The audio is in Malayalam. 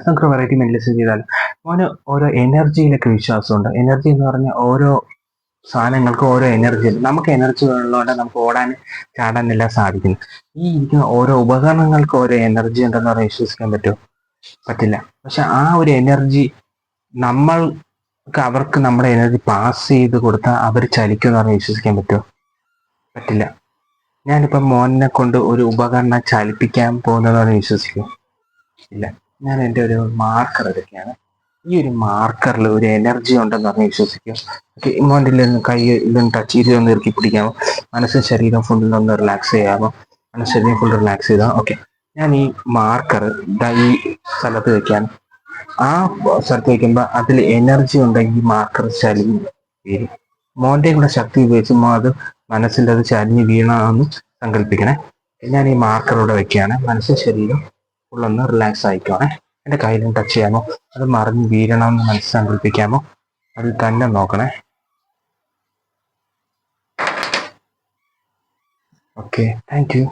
നമുക്ക് വെറൈറ്റി മെന്റലിസം ചെയ്താൽ മോന് ഓരോ എനർജിയിലൊക്കെ വിശ്വാസമുണ്ട്. എനർജി എന്ന് പറഞ്ഞാൽ ഓരോ സാധനങ്ങൾക്ക് ഓരോ എനർജി ഉണ്ട്. നമുക്ക് എനർജി ഉള്ളതുകൊണ്ട് നമുക്ക് ഓടാൻ ചാടാനെല്ലാം സാധിക്കുന്നു. ഈ ഇരിക്കുന്ന ഓരോ ഉപകരണങ്ങൾക്ക് ഓരോ എനർജി ഉണ്ടെന്ന് പറഞ്ഞാൽ വിശ്വസിക്കാൻ പറ്റുമോ? പറ്റില്ല. പക്ഷെ ആ ഒരു എനർജി അവർക്ക് നമ്മുടെ എനർജി പാസ് ചെയ്ത് കൊടുത്താൽ അവർ ചലിക്കുമെന്ന് പറഞ്ഞാൽ വിശ്വസിക്കാൻ പറ്റുമോ? പറ്റില്ല. ഞാനിപ്പം മോനെ കൊണ്ട് ഒരു ഉപകരണം ചലിപ്പിക്കാൻ പോകുന്നതെന്ന് വിശ്വസിക്കും? ഇല്ല. ഞാൻ എൻ്റെ ഒരു മാർക്കർ എടുക്കുകയാണ്. ഈ ഒരു മാർക്കറിൽ ഒരു എനർജി ഉണ്ടെന്ന് പറഞ്ഞ് വിശ്വസിക്കും. മോൻ്റെ കൈ ഇതൊന്ന് ടച്ച് ചെയ്ത് ഒന്ന് ഇറുക്കി പിടിക്കാമോ? മനസ്സും ശരീരം ഫുള്ളൊന്ന് റിലാക്സ് ചെയ്യാമോ? മനസ്സ് ശരീരം ഫുൾ റിലാക്സ് ചെയ്താൽ ഓക്കെ. ഞാൻ ഈ മാർക്കർ ഈ സ്ഥലത്ത് വെക്കാൻ, ആ സ്ഥലത്ത് വയ്ക്കുമ്പോൾ അതിൽ എനർജി ഉണ്ടെങ്കിൽ മാർക്കർ ചലിഞ്ഞ് വീഴും. മോൻ്റെ കൂടെ ശക്തി ഉപയോഗിച്ച് അത് മനസ്സിൻ്റെ അത് ചലിഞ്ഞ് വീണമെന്ന് സങ്കല്പിക്കണേ. ഞാൻ ഈ മാർക്കർ ഇവിടെ വെക്കുകയാണ്. മനസ്സും ശരീരം ഫുള്ളൊന്ന് റിലാക്സ് ആയിക്കോണേ. എൻ്റെ കയ്യിലും ടച്ച് ചെയ്യാമോ? അത് മറിഞ്ഞ് വീഴണമെന്ന് മനസ്സ് സങ്കല്പിക്കാമോ? അതിൽ തന്നെ നോക്കണേ. Okay, thank you.